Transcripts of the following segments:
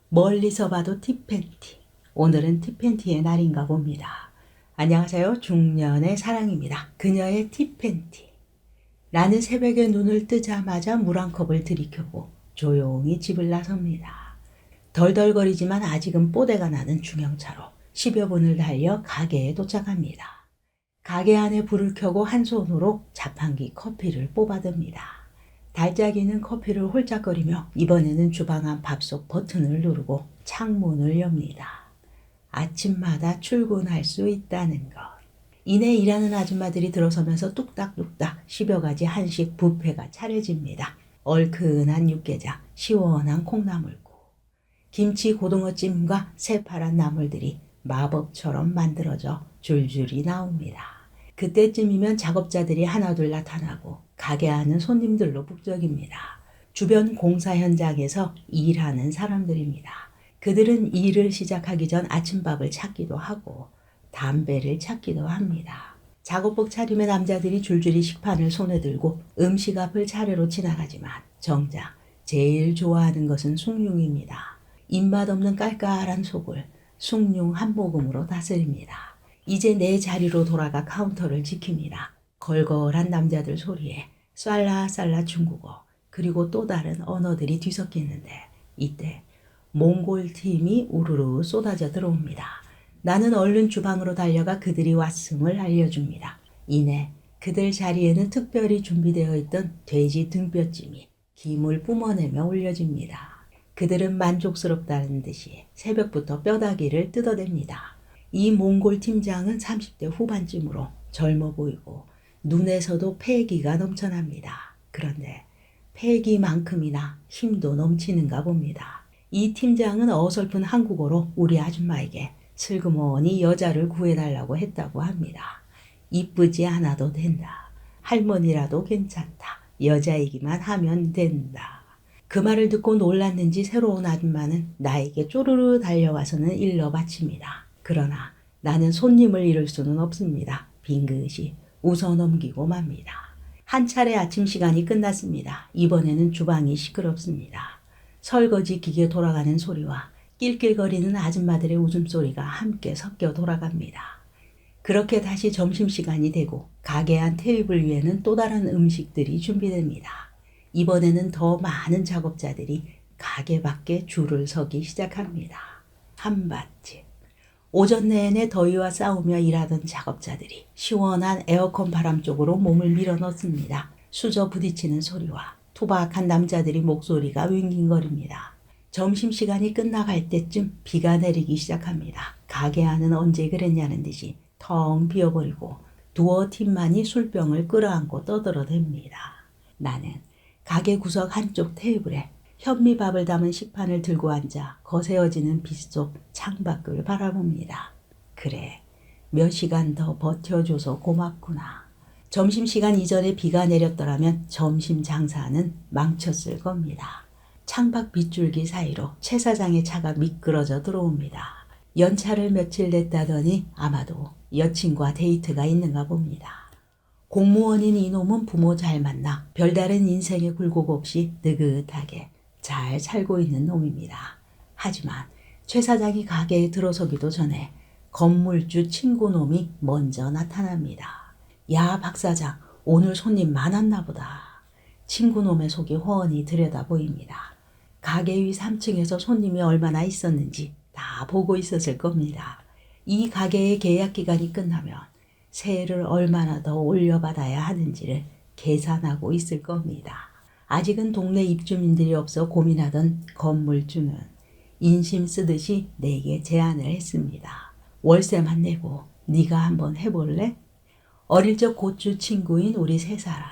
멀리서 봐도 티팬티. 오늘은 티팬티의 날인가 봅니다. 안녕하세요. 중년의 사랑입니다. 그녀의 티팬티. 나는 새벽에 눈을 뜨자마자 물 한 컵을 들이켜고 조용히 집을 나섭니다. 덜덜거리지만 아직은 뽀대가 나는 중형차로 10여 분을 달려 가게에 도착합니다. 가게 안에 불을 켜고 한 손으로 자판기 커피를 뽑아듭니다. 달짝이는 커피를 홀짝거리며 이번에는 주방 안 밥솥 버튼을 누르고 창문을 엽니다. 아침마다 출근할 수 있다는 것. 이내 일하는 아줌마들이 들어서면서 뚝딱뚝딱 10여 가지 한식 뷔페가 차려집니다. 얼큰한 육개장, 시원한 콩나물국, 김치 고등어찜과 새파란 나물들이 마법처럼 만들어져 줄줄이 나옵니다. 그때쯤이면 작업자들이 하나둘 나타나고 가게 안은 손님들로 북적입니다. 주변 공사 현장에서 일하는 사람들입니다. 그들은 일을 시작하기 전 아침밥을 찾기도 하고 담배를 찾기도 합니다. 작업복 차림의 남자들이 줄줄이 식판을 손에 들고 음식 앞을 차례로 지나가지만 정작 제일 좋아하는 것은 숭늉입니다. 입맛 없는 깔깔한 속을 숭늉 한 모금으로 다스립니다. 이제 내 자리로 돌아가 카운터를 지킵니다. 걸걸한 남자들 소리에 쌀라쌀라 중국어 그리고 또 다른 언어들이 뒤섞이는데 이때 몽골 팀이 우르르 쏟아져 들어옵니다. 나는 얼른 주방으로 달려가 그들이 왔음을 알려줍니다. 이내 그들 자리에는 특별히 준비되어 있던 돼지 등뼈찜이 김을 뿜어내며 올려집니다. 그들은 만족스럽다는 듯이 새벽부터 뼈다귀를 뜯어댑니다. 이 몽골 팀장은 30대 후반쯤으로 젊어 보이고 눈에서도 패기가 넘쳐납니다. 그런데 패기만큼이나 힘도 넘치는가 봅니다. 이 팀장은 어설픈 한국어로 우리 아줌마에게 슬그머니 여자를 구해달라고 했다고 합니다. 이쁘지 않아도 된다. 할머니라도 괜찮다. 여자이기만 하면 된다. 그 말을 듣고 놀랐는지 새로운 아줌마는 나에게 쪼르르 달려와서는 일러 바칩니다. 그러나 나는 손님을 잃을 수는 없습니다. 빙긋이 웃어 넘기고 맙니다. 한 차례 아침 시간이 끝났습니다. 이번에는 주방이 시끄럽습니다. 설거지 기계 돌아가는 소리와 낄낄거리는 아줌마들의 웃음소리가 함께 섞여 돌아갑니다. 그렇게 다시 점심시간이 되고 가게 안 테이블 위에는 또 다른 음식들이 준비됩니다. 이번에는 더 많은 작업자들이 가게 밖에 줄을 서기 시작합니다. 한밭집. 오전 내내 더위와 싸우며 일하던 작업자들이 시원한 에어컨 바람 쪽으로 몸을 밀어넣습니다. 수저 부딪히는 소리와 투박한 남자들의 목소리가 윙윙거립니다. 점심시간이 끝나갈 때쯤 비가 내리기 시작합니다. 가게 안은 언제 그랬냐는 듯이 텅 비어버리고 두어 팀만이 술병을 끌어안고 떠들어댑니다. 나는 가게 구석 한쪽 테이블에 현미밥을 담은 식판을 들고 앉아 거세어지는 빛 속 창밖을 바라봅니다. 그래, 몇 시간 더 버텨줘서 고맙구나. 점심시간 이전에 비가 내렸더라면 점심 장사는 망쳤을 겁니다. 창밖 빗줄기 사이로 최 사장의 차가 미끄러져 들어옵니다. 연차를 며칠 냈다더니 아마도 여친과 데이트가 있는가 봅니다. 공무원인 이놈은 부모 잘 만나 별다른 인생의 굴곡 없이 느긋하게 잘 살고 있는 놈입니다. 하지만 최 사장이 가게에 들어서기도 전에 건물주 친구놈이 먼저 나타납니다. 야, 박 사장, 오늘 손님 많았나 보다. 친구놈의 속이 훤히 들여다 보입니다. 가게 위 3층에서 손님이 얼마나 있었는지 다 보고 있었을 겁니다. 이 가게의 계약 기간이 끝나면 세를 얼마나 더 올려받아야 하는지를 계산하고 있을 겁니다. 아직은 동네 입주민들이 없어 고민하던 건물주는 인심 쓰듯이 내게 제안을 했습니다. 월세만 내고 네가 한번 해볼래? 어릴 적 고추 친구인 우리 세 사람.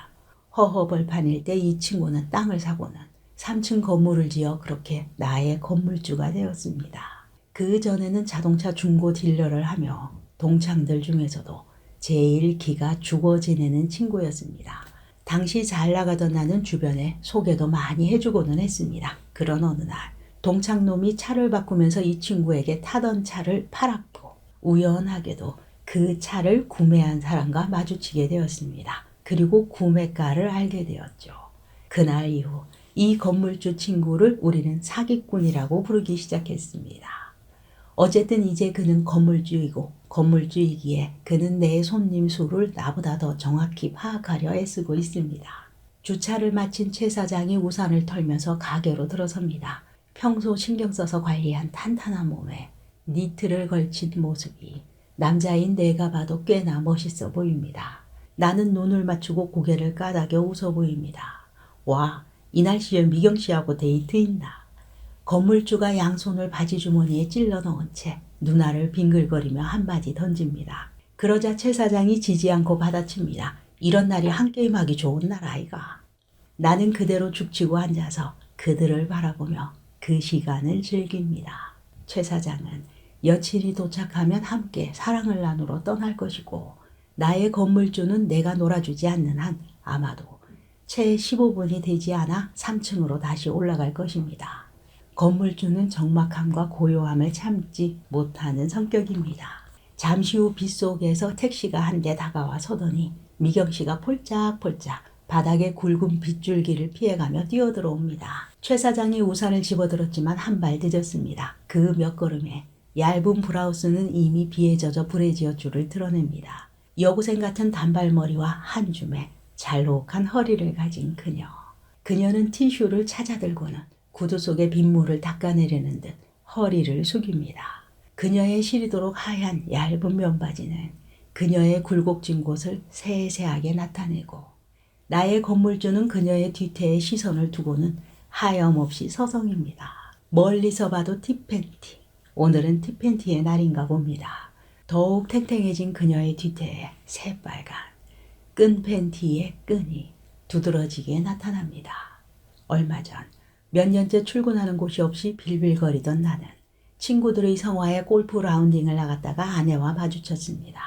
허허벌판일 때 이 친구는 땅을 사고는 3층 건물을 지어 그렇게 나의 건물주가 되었습니다. 그 전에는 자동차 중고 딜러를 하며 동창들 중에서도 제일 기가 죽어 지내는 친구였습니다. 당시 잘 나가던 나는 주변에 소개도 많이 해주고는 했습니다. 그런 어느 날 동창놈이 차를 바꾸면서 이 친구에게 타던 차를 팔았고 우연하게도 그 차를 구매한 사람과 마주치게 되었습니다. 그리고 구매가를 알게 되었죠. 그날 이후 이 건물주 친구를 우리는 사기꾼이라고 부르기 시작했습니다. 어쨌든 이제 그는 건물주이고 건물주이기에 그는 내 손님 수를 나보다 더 정확히 파악하려 애쓰고 있습니다. 주차를 마친 최 사장이 우산을 털면서 가게로 들어섭니다. 평소 신경 써서 관리한 탄탄한 몸에 니트를 걸친 모습이 남자인 내가 봐도 꽤나 멋있어 보입니다. 나는 눈을 맞추고 고개를 까닥여 웃어 보입니다. 와, 이 날씨에 미경 씨하고 데이트 있나? 건물주가 양손을 바지 주머니에 찔러 넣은 채 눈알을 빙글거리며 한마디 던집니다. 그러자 최 사장이 지지 않고 받아칩니다. 이런 날이 한 게임하기 좋은 날 아이가. 나는 그대로 죽치고 앉아서 그들을 바라보며 그 시간을 즐깁니다. 최 사장은 여친이 도착하면 함께 사랑을 나누러 떠날 것이고 나의 건물주는 내가 놀아주지 않는 한 아마도 채 15분이 되지 않아 3층으로 다시 올라갈 것입니다. 건물주는 적막함과 고요함을 참지 못하는 성격입니다. 잠시 후 빗속에서 택시가 한 대 다가와 서더니 미경 씨가 폴짝폴짝 바닥에 굵은 빗줄기를 피해가며 뛰어들어옵니다. 최 사장이 우산을 집어들었지만 한 발 늦었습니다. 그 몇 걸음에 얇은 브라우스는 이미 비에 젖어 브래지어 줄을 드러냅니다. 여고생 같은 단발머리와 한 줌의 잘록한 허리를 가진 그녀. 그녀는 티슈를 찾아들고는 구두 속의 빗물을 닦아내려는 듯 허리를 숙입니다. 그녀의 시리도록 하얀 얇은 면바지는 그녀의 굴곡진 곳을 세세하게 나타내고 나의 건물주는 그녀의 뒤태에 시선을 두고는 하염없이 서성입니다. 멀리서 봐도 티팬티. 오늘은 티팬티의 날인가 봅니다. 더욱 탱탱해진 그녀의 뒤태에 새빨간 끈 팬티의 끈이 두드러지게 나타납니다. 얼마 전 몇 년째 출근하는 곳이 없이 빌빌거리던 나는 친구들의 성화에 골프 라운딩을 나갔다가 아내와 마주쳤습니다.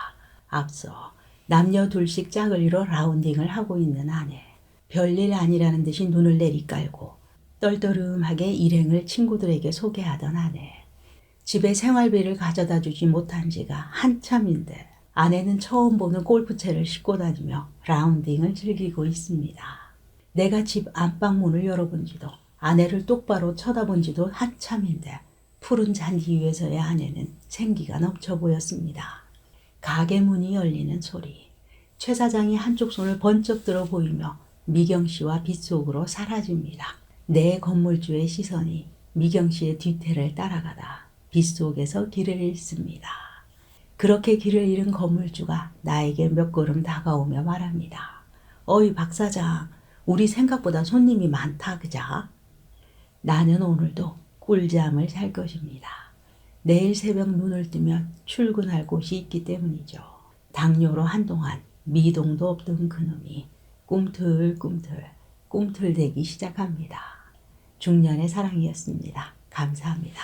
앞서 남녀 둘씩 짝을 이뤄 라운딩을 하고 있는 아내. 별일 아니라는 듯이 눈을 내리깔고 떨떠름하게 일행을 친구들에게 소개하던 아내. 집에 생활비를 가져다 주지 못한 지가 한참인데 아내는 처음 보는 골프채를 싣고 다니며 라운딩을 즐기고 있습니다. 내가 집 안방문을 열어본 지도 아내를 똑바로 쳐다본 지도 한참인데 푸른 잔디 위에서의 아내는 생기가 넘쳐 보였습니다. 가게 문이 열리는 소리. 최 사장이 한쪽 손을 번쩍 들어 보이며 미경 씨와 빗속으로 사라집니다. 내 건물주의 시선이 미경 씨의 뒤태를 따라가다 빗속에서 길을 잃습니다. 그렇게 길을 잃은 건물주가 나에게 몇 걸음 다가오며 말합니다. 어이 박 사장, 우리 생각보다 손님이 많다 그자? 나는 오늘도 꿀잠을 잘 것입니다. 내일 새벽 눈을 뜨면 출근할 곳이 있기 때문이죠. 당뇨로 한동안 미동도 없던 그놈이 꿈틀꿈틀 꿈틀대기 시작합니다. 중년의 사랑이었습니다. 감사합니다.